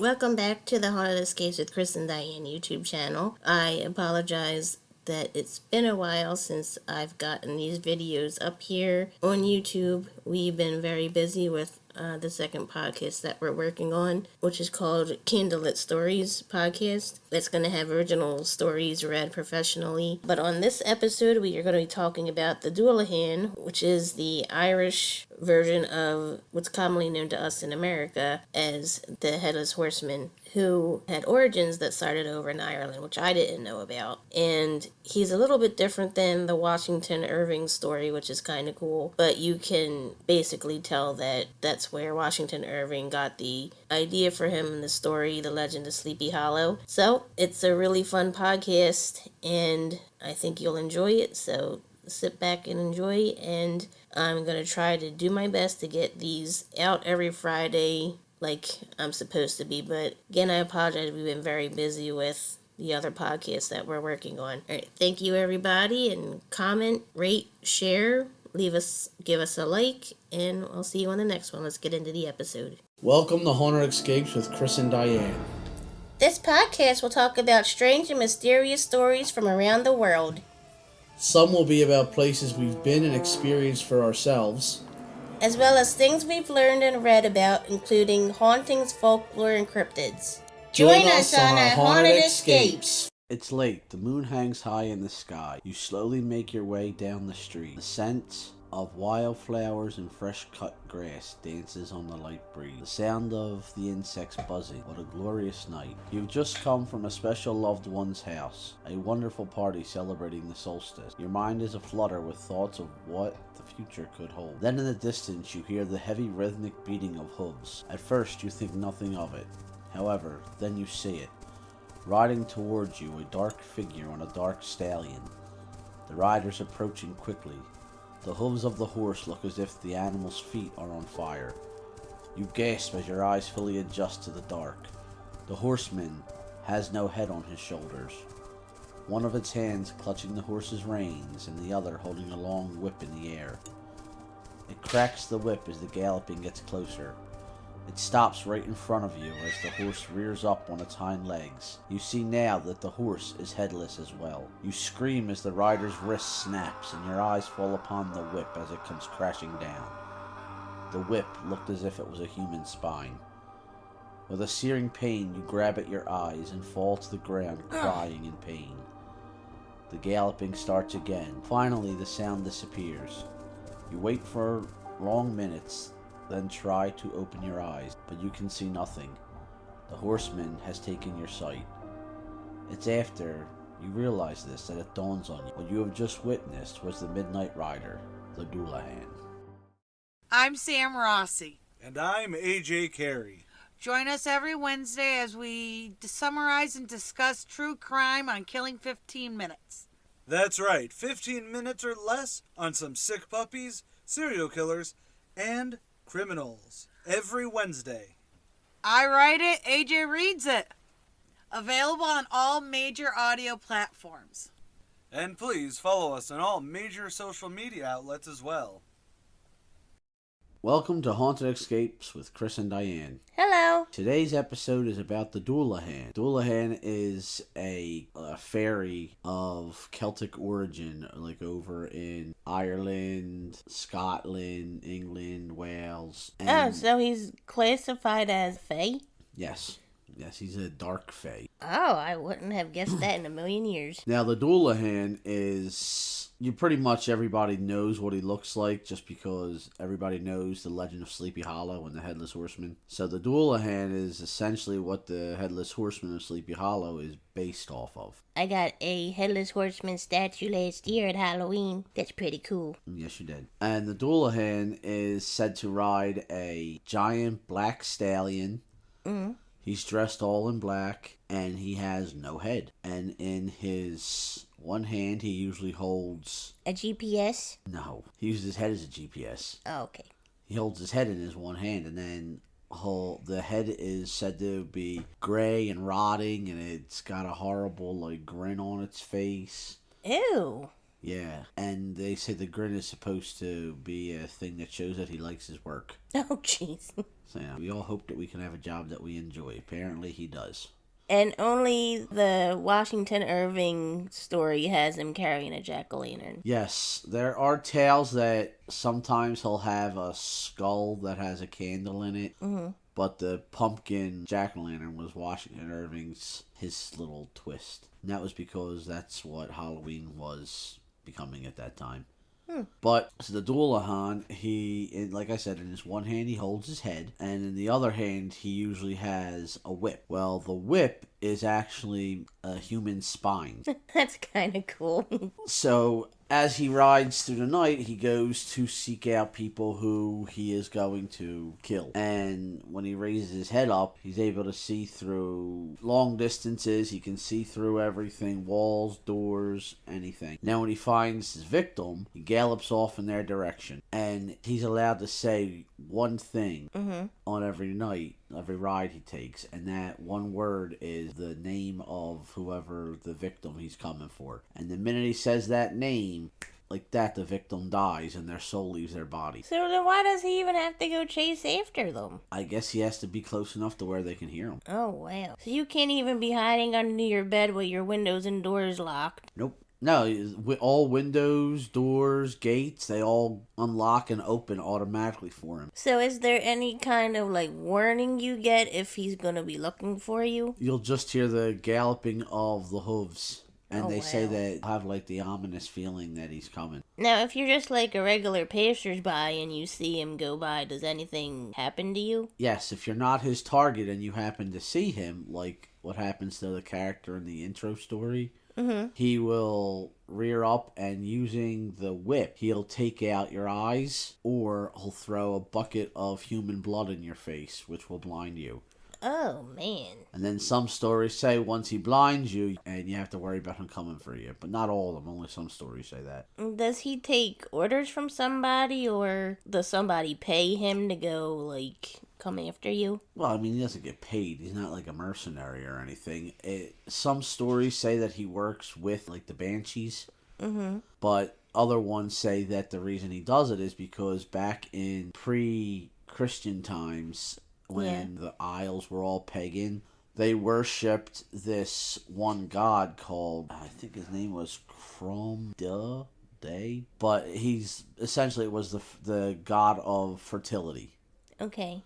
Welcome back to the Haunted Escapes with Chris and Diane YouTube channel. I apologize that it's been a while since I've gotten these videos up here on YouTube. We've been very busy with the second podcast that we're working on, which is called Candlelit Stories podcast. That's going to have original stories read professionally. But on this episode, we are going to be talking about the Dullahan, which is the Irish version of what's commonly known to us in America as the Headless Horseman, who had origins that started over in Ireland, which I didn't know about. And he's a little bit different than the Washington Irving story, which is kind of cool. But you can basically tell that that's where Washington Irving got the idea for him in the story, The Legend of Sleepy Hollow. So it's a really fun podcast, and I think you'll enjoy it. So sit back and enjoy, and I'm going to try to do my best to get these out every Friday like I'm supposed to be. But again, I apologize. We've been very busy with the other podcasts that we're working on. All right, thank you everybody, and comment, rate, share, give us a like, and I'll see you on the next one. Let's get into the episode. Welcome to Haunted Escapes with Chris and Diane. This podcast will talk about strange and mysterious stories from around the world. Some will be about places we've been and experienced for ourselves, as well as things we've learned and read about, including hauntings, folklore, and cryptids. Join us on our Haunted Escapes. It's late. The moon hangs high in the sky. You slowly make your way down the street. The scent of wildflowers and fresh-cut grass dances on the light breeze. The sound of the insects buzzing. What a glorious night. You've just come from a special loved one's house. A wonderful party celebrating the solstice. Your mind is aflutter with thoughts of what the future could hold. Then in the distance you hear the heavy rhythmic beating of hooves. At first you think nothing of it. However, then you see it. Riding towards you, a dark figure on a dark stallion. The rider's approaching quickly. The hooves of the horse look as if the animal's feet are on fire. You gasp as your eyes fully adjust to the dark. The horseman has no head on his shoulders. One of its hands clutching the horse's reins and the other holding a long whip in the air. It cracks the whip as the galloping gets closer. It stops right in front of you as the horse rears up on its hind legs. You see now that the horse is headless as well. You scream as the rider's wrist snaps and your eyes fall upon the whip as it comes crashing down. The whip looked as if it was a human spine. With a searing pain, you grab at your eyes and fall to the ground crying in pain. The galloping starts again. Finally, the sound disappears. You wait for long minutes, then try to open your eyes, but you can see nothing. The horseman has taken your sight. It's after you realize this that it dawns on you. What you have just witnessed was the Midnight Rider, the Dullahan. I'm Sam Rossi. And I'm AJ Carey. Join us every Wednesday as we summarize and discuss true crime on Killing 15 Minutes. That's right, 15 minutes or less on some sick puppies, serial killers, and criminals. Every Wednesday. I write it, AJ reads it. Available on all major audio platforms. And please follow us on all major social media outlets as well. Welcome to Haunted Escapes with Chris and Diane. Hello. Today's episode is about the Dullahan. Dullahan is a fairy of Celtic origin, like over in Ireland, Scotland, England, Wales. Oh, so he's classified as fae? Yes. Yes, he's a dark fae. Oh, I wouldn't have guessed that in a million years. Now, the Dullahan is... pretty much everybody knows what he looks like just because everybody knows the Legend of Sleepy Hollow and the Headless Horseman. So the Dullahan is essentially what the Headless Horseman of Sleepy Hollow is based off of. I got a Headless Horseman statue last year at Halloween. That's pretty cool. Yes, you did. And the Dullahan is said to ride a giant black stallion. Mm-hmm. He's dressed all in black, and he has no head. And in his one hand, he usually holds... a GPS? No, he uses his head as a GPS. Oh, okay. He holds his head in his one hand, and then the head is said to be gray and rotting, and it's got a horrible, grin on its face. Ew. Yeah, and they say the grin is supposed to be a thing that shows that he likes his work. Oh, jeez. So, we all hope that we can have a job that we enjoy. Apparently, he does. And only the Washington Irving story has him carrying a jack-o'-lantern. Yes, there are tales that sometimes he'll have a skull that has a candle in it. Mm-hmm. But the pumpkin jack-o'-lantern was Washington Irving's, his little twist. And that was because that's what Halloween was becoming at that time. But so the Dullahan, like I said, in his one hand he holds his head, and in the other hand he usually has a whip. Well, the whip is actually a human spine. That's kind of cool. So as he rides through the night, he goes to seek out people who he is going to kill. And when he raises his head up, he's able to see through long distances. He can see through everything, walls, doors, anything. Now when he finds his victim, he gallops off in their direction. And he's allowed to say one thing on every night, every ride he takes. And that one word is the name of whoever the victim he's coming for. And the minute he says that name, like that, the victim dies and their soul leaves their body. So then why does he even have to go chase after them? I guess he has to be close enough to where they can hear him. Oh, wow. So you can't even be hiding under your bed with your windows and doors locked? Nope. No, all windows, doors, gates, they all unlock and open automatically for him. So is there any kind of, warning you get if he's gonna be looking for you? You'll just hear the galloping of the hooves. And they say wow. that have, the ominous feeling that he's coming. Now, if you're just a regular passersby and you see him go by, does anything happen to you? Yes, if you're not his target and you happen to see him, like what happens to the character in the intro story, he will rear up and using the whip, he'll take out your eyes or he'll throw a bucket of human blood in your face, which will blind you. Oh, man. And then some stories say once he blinds you, and you have to worry about him coming for you. But not all of them, only some stories say that. Does he take orders from somebody, or does somebody pay him to go, come after you? Well, he doesn't get paid. He's not like a mercenary or anything. Some stories say that he works with, the Banshees. But other ones say that the reason he does it is because back in pre-Christian times, when the Isles were all pagan, they worshipped this one god called, I think his name was frauperchta, but he's essentially was the god of fertility. Okay.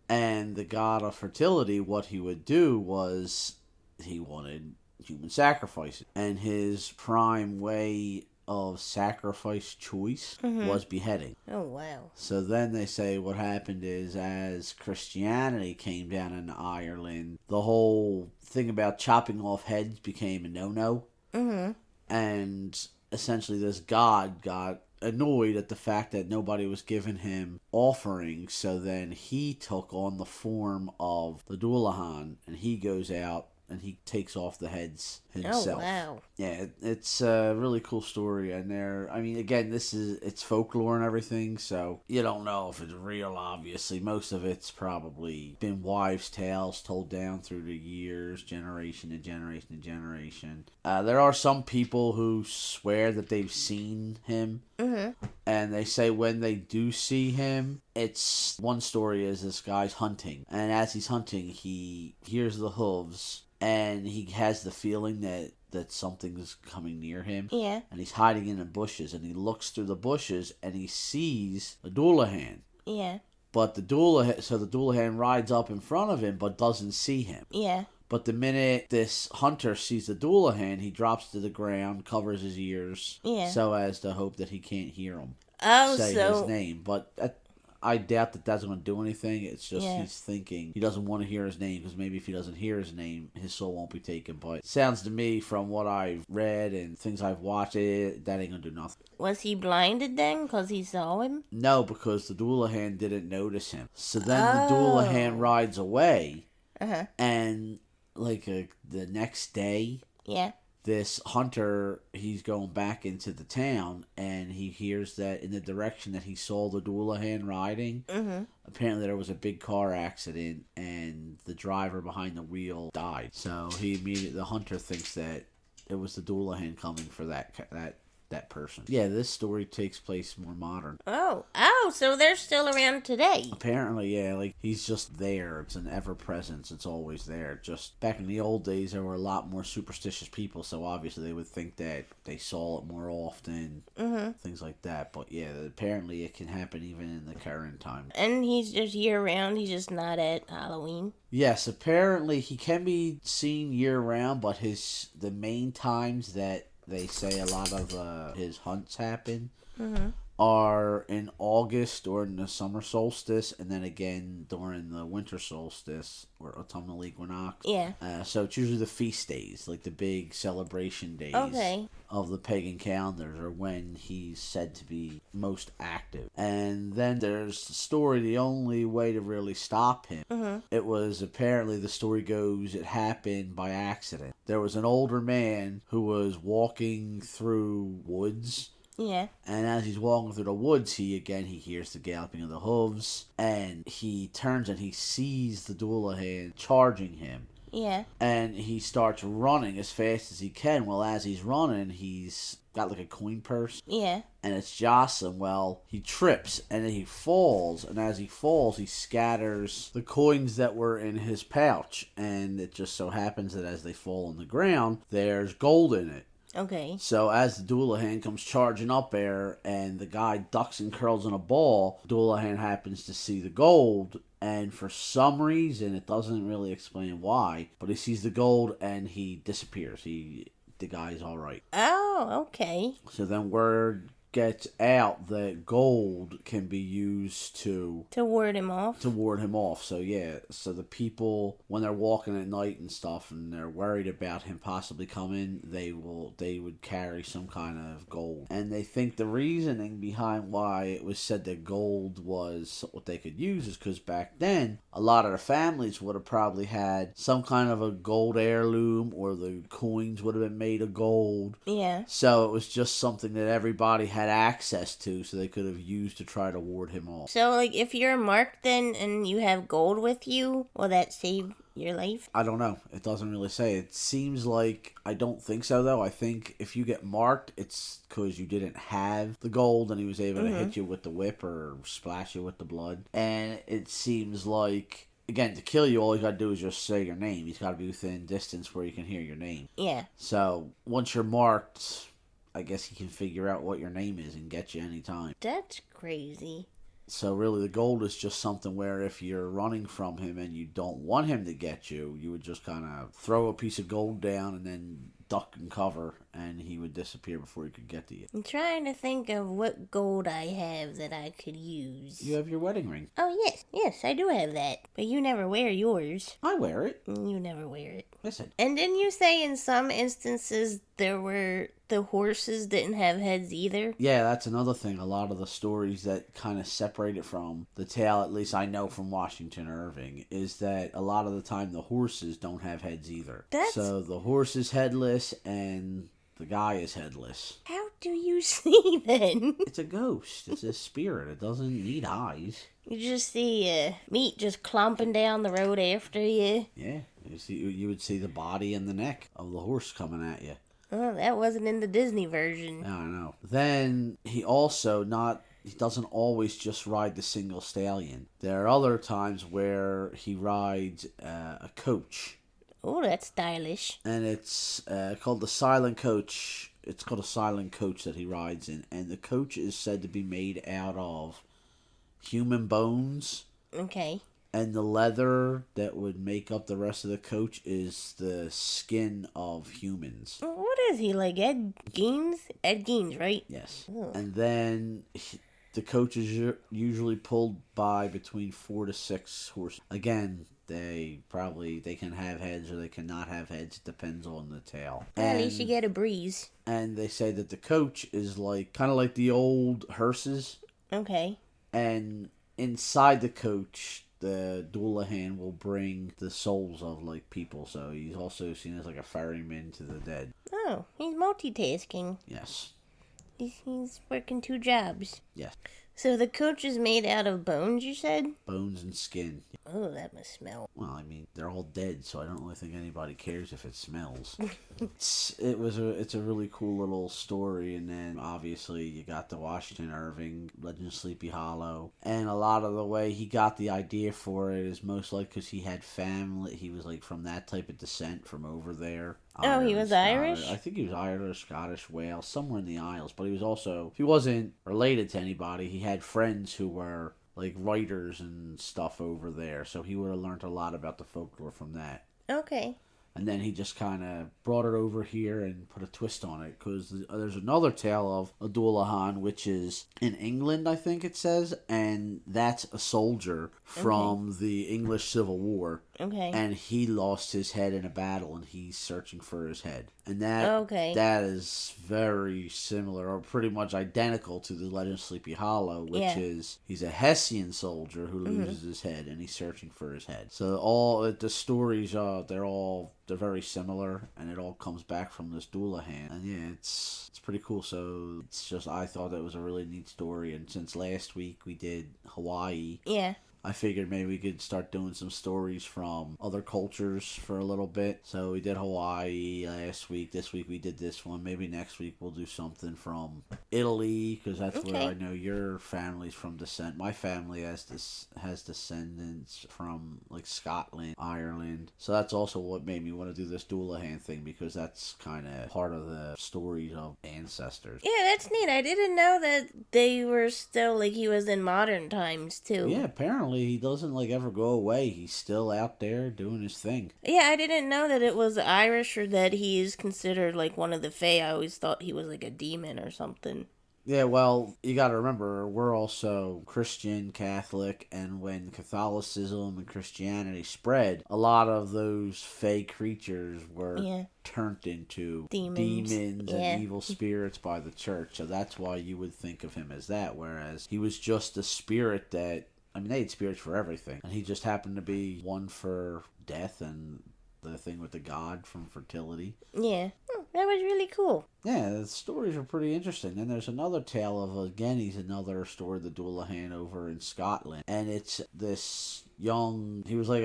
And the god of fertility, what he would do was he wanted human sacrifices, and his prime way of sacrifice choice was beheading. Oh, wow. So then they say what happened is as Christianity came down in Ireland, the whole thing about chopping off heads became a no-no. And essentially this god got annoyed at the fact that nobody was giving him offerings, so then he took on the form of the Dullahan, and he goes out and he takes off the heads himself. Oh, wow. Yeah, it's a really cool story. And again, it's folklore and everything, so you don't know if it's real, obviously. Most of it's probably been wives' tales told down through the years, generation to generation to generation. There are some people who swear that they've seen him. And they say when they do see him, it's one story is this guy's hunting, and as he's hunting, he hears the hooves, and he has the feeling that something's coming near him. Yeah. And he's hiding in the bushes, and he looks through the bushes, and he sees a Dullahan. Yeah. But the Dullahan rides up in front of him, but doesn't see him. Yeah. But the minute this hunter sees the Dullahan, he drops to the ground, covers his ears, so as to hope that he can't hear him say his name. But I doubt that that's going to do anything. It's just he's thinking he doesn't want to hear his name, because maybe if he doesn't hear his name, his soul won't be taken. But it sounds to me, from what I've read and things I've watched, that ain't going to do nothing. Was he blinded then because he saw him? No, because the Dullahan didn't notice him. So then the Dullahan rides away, and the next day, this hunter, he's going back into the town, and he hears that in the direction that he saw the Dullahan riding, apparently there was a big car accident, and the driver behind the wheel died. So the hunter thinks that it was the Dullahan coming for that that person. Yeah, this story takes place more modern. Oh, so they're still around today. Apparently, yeah, like he's just there. It's an ever-presence. It's always there. Just back in the old days, there were a lot more superstitious people, so obviously they would think that they saw it more often, things like that. But yeah, apparently it can happen even in the current time. And he's just year-round. He's just not at Halloween. Yes, apparently he can be seen year-round, but the main times that they say a lot of his hunts happen are in August or in the summer solstice, and then again during the winter solstice or autumnal equinox. Yeah. So it's usually the feast days, like the big celebration days of the pagan calendars, are when he's said to be most active. And then there's the story, the only way to really stop him, it was apparently, the story goes, it happened by accident. There was an older man who was walking through woods. Yeah. And as he's walking through the woods, he hears the galloping of the hooves, and he turns and he sees the Dullahan charging him. Yeah. And he starts running as fast as he can. Well, as he's running, he's got like a coin purse. Yeah. And it's jostling. Well, he trips and then he falls. And as he falls, he scatters the coins that were in his pouch. And it just so happens that as they fall on the ground, there's gold in it. Okay. So as the Dullahan comes charging up there and the guy ducks and curls in a ball, Dullahan happens to see the gold, and for some reason, it doesn't really explain why, but he sees the gold and he disappears. The guy's all right. Oh, okay. So then word gets out that gold can be used to ward him off. So yeah, so the people, when they're walking at night and stuff and they're worried about him possibly coming, they would carry some kind of gold. And they think the reasoning behind why it was said that gold was what they could use is because back then a lot of the families would have probably had some kind of a gold heirloom, or the coins would have been made of gold. Yeah. So it was just something that everybody had access to, so they could have used to try to ward him off. So, like, if you're marked then and you have gold with you, will that save your life? I don't know. It doesn't really say. It seems like, I don't think so, though. I think if you get marked, it's because you didn't have the gold and he was able to hit you with the whip or splash you with the blood. And it seems like, again, to kill you, all you gotta do is just say your name. He's gotta be within distance where you can hear your name. Yeah. So, once you're marked, I guess he can figure out what your name is and get you anytime. That's crazy. So really the gold is just something where if you're running from him and you don't want him to get you, you would just kind of throw a piece of gold down and then duck and cover, and he would disappear before he could get to you. I'm trying to think of what gold I have that I could use. You have your wedding ring. Oh, yes, I do have that. But you never wear yours. I wear it. You never wear it. Listen. And didn't you say in some instances the horses didn't have heads either? Yeah, that's another thing. A lot of the stories that kind of separate it from the tale, at least I know from Washington Irving, is that a lot of the time the horses don't have heads either. So the horse is headless and the guy is headless. How do you see then? It's a ghost. It's a spirit. It doesn't need eyes. You just see meat just clomping down the road after you. Yeah, you would see the body and the neck of the horse coming at you. Oh, that wasn't in the Disney version. I know. Then he doesn't always just ride the single stallion. There are other times where he rides a coach. Oh, that's stylish. And it's called the silent coach. It's called a silent coach that he rides in. And the coach is said to be made out of human bones. Okay. And the leather that would make up the rest of the coach is the skin of humans. What is he, like Ed Gein? Ed Gein, right? Yes. Oh. And then the coach is usually pulled by between 4 to 6 horses. Again, they can have heads or they cannot have heads. It depends on the tale. Well, at least you get a breeze. And they say that the coach is kind of like the old hearses. Okay. And inside the coach, the Dullahan will bring the souls of people, so he's also seen as like a ferryman to the dead. Oh, he's multitasking. Yes. He's working 2 jobs. Yes. So the coach is made out of bones, you said? Bones and skin. Oh, that must smell. Well, I mean, they're all dead, so I don't really think anybody cares if it smells. It's a really cool little story, and then obviously you got the Washington Irving Legend of Sleepy Hollow, and a lot of the way he got the idea for it is most likely because he had family. He was like from that type of descent from over there. Oh, he was Irish? I think he was Irish, Scottish, Wales, somewhere in the Isles. But he was also, he wasn't related to anybody. He had friends who were like writers and stuff over there, so he would have learned a lot about the folklore from that. Okay. And then he just kind of brought it over here and put a twist on it, because there's another tale of a Dullahan, which is in England, I think it says, and that's a soldier from the English Civil War. Okay. And he lost his head in a battle, and he's searching for his head. And that is very similar, or pretty much identical to the Legend of Sleepy Hollow, which is he's a Hessian soldier who loses his head, and he's searching for his head. So all the stories, they're very similar, and it all comes back from this Dullahan. And yeah, it's pretty cool. So it's just, I thought that was a really neat story. And since last week we did Hawaii, I figured maybe we could start doing some stories from other cultures for a little bit. So we did Hawaii last week. This week we did this one. Maybe next week we'll do something from Italy, because that's where I know your family's from descent. My family has descendants from like Scotland, Ireland. So that's also what made me want to do this Dullahan thing, because that's kind of part of the stories of ancestors. Yeah, that's neat. I didn't know that they were still, like, he was in modern times too. Yeah, apparently he doesn't like ever go away. He's still out there doing his thing. Yeah, I didn't know that it was Irish, or that he is considered like one of the Fae. I always thought he was like a demon or something. Yeah, well, you got to remember, we're also Christian, Catholic, and when Catholicism and Christianity spread, a lot of those fake creatures were turned into demons and evil spirits by the church. So that's why you would think of him as that, whereas he was just a spirit that, I mean, they had spirits for everything, and he just happened to be one for death and the thing with the god from fertility. Yeah, that was really cool. Yeah, the stories are pretty interesting. And there's another tale of, again, he's another story, the Dullahan over in Scotland. And it's this he was like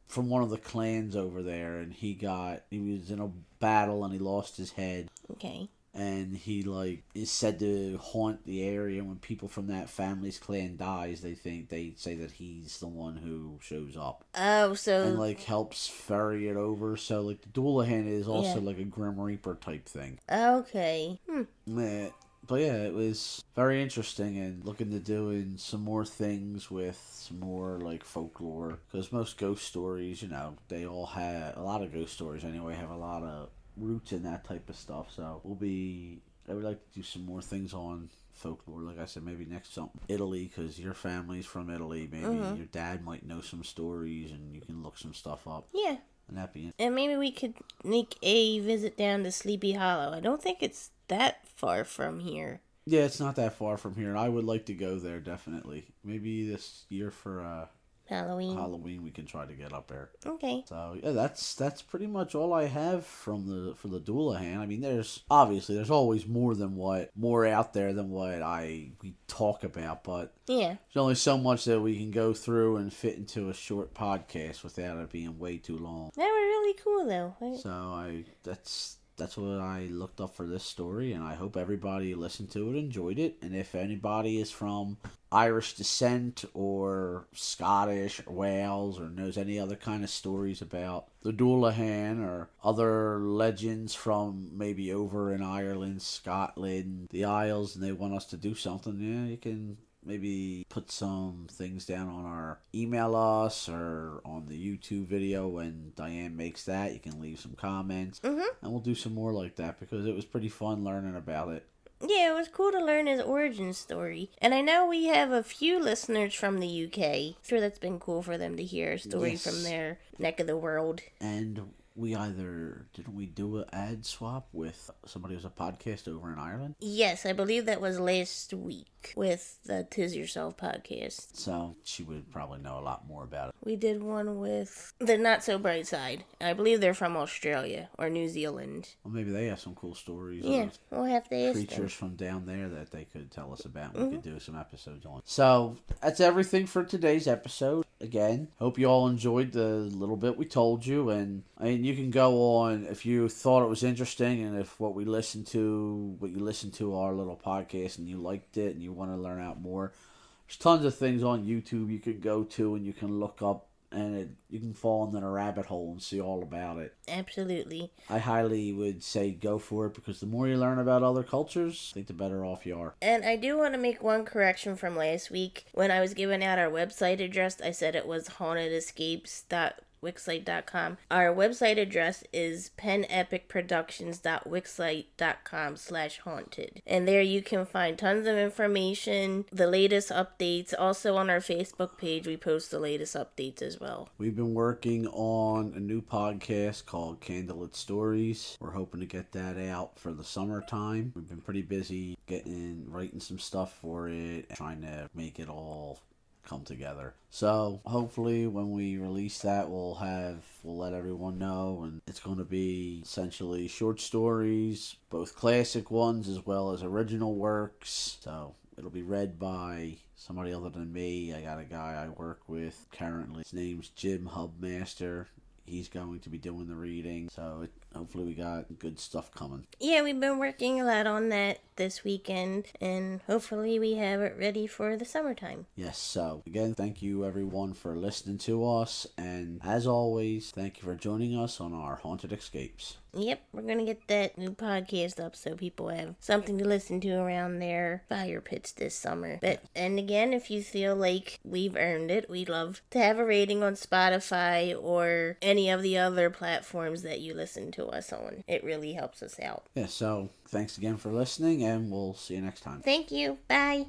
from one of the clans over there, and he was in a battle and he lost his head. Okay. And he is said to haunt the area. When people from that family's clan dies, they say that he's the one who shows up. Oh, so and helps ferry it over. So the Dullahan is also like a Grim Reaper type thing. Okay. Yeah. But yeah, it was very interesting, and looking to doing some more things with some more folklore, because most ghost stories, they all have, a lot of ghost stories anyway, have a lot of roots in that type of stuff. So I would like to do some more things on folklore. Like I said, maybe next something Italy, because your family's from Italy. Maybe your dad might know some stories, and you can look some stuff up. Yeah. And that'd be it. And maybe we could make a visit down to Sleepy Hollow. I don't think it's that far from here. Yeah, it's not that far from here, and I would like to go there, definitely. Maybe this year for Halloween we can try to get up there. Okay. So yeah, that's pretty much all I have for the Dullahan. I mean, there's always more out there than what we talk about, but there's only so much that we can go through and fit into a short podcast without it being way too long. That was really cool though. So that's what I looked up for this story, and I hope everybody listened to it, enjoyed it. And if anybody is from Irish descent or Scottish or Wales, or knows any other kind of stories about the Dullahan or other legends from maybe over in Ireland, Scotland, the Isles, and they want us to do something, you can maybe put some things down on our email us or on the YouTube video when Diane makes that. You can leave some comments, and we'll do some more like that, because it was pretty fun learning about it. Yeah, it was cool to learn his origin story. And I know we have a few listeners from the UK. I'm sure that's been cool for them to hear a story from their neck of the world. And didn't we do an ad swap with somebody who's a podcast over in Ireland? Yes, I believe that was last week with the Tis Yourself podcast. So she would probably know a lot more about it. We did one with the Not So Bright Side. I believe they're from Australia or New Zealand. Well, maybe they have some cool stories. Yeah, we'll have to ask Creatures them. from down there that they could tell us about. We could do some episodes on. So that's everything for today's episode. Again, hope you all enjoyed the little bit we told you. And I mean, you can go on if you thought it was interesting, and if what you listened to our little podcast and you liked it and you want to learn out more. There's tons of things on YouTube you can go to and you can look up, and you can fall into a rabbit hole and see all about it. Absolutely. I highly would say go for it, because the more you learn about other cultures, I think the better off you are. And I do want to make one correction from last week. When I was giving out our website address, I said it was hauntedescapes.wixsite.com. Our website address is penepichproductions.wixsite.com/haunted. And there you can find tons of information, the latest updates. Also on our Facebook page, we post the latest updates as well. We've been working on a new podcast called Candlelit Stories. We're hoping to get that out for the summertime. We've been pretty busy writing some stuff for it, and trying to make it all come together. So hopefully when we release that, we'll let everyone know, and it's going to be essentially short stories, both classic ones as well as original works. So it'll be read by somebody other than me. I got a guy I work with currently. His name's Jim Hubmaster. He's going to be doing the reading. So hopefully we got good stuff coming. Yeah, we've been working a lot on that this weekend, and hopefully we have it ready for the summertime. Yes, so again, thank you everyone for listening to us, and as always, thank you for joining us on our Haunted Escapes. Yep, we're going to get that new podcast up so people have something to listen to around their fire pits this summer. And again, if you feel like we've earned it, we'd love to have a rating on Spotify or any of the other platforms that you listen to us on. It really helps us out. Yeah, so thanks again for listening, and we'll see you next time. Thank you. Bye.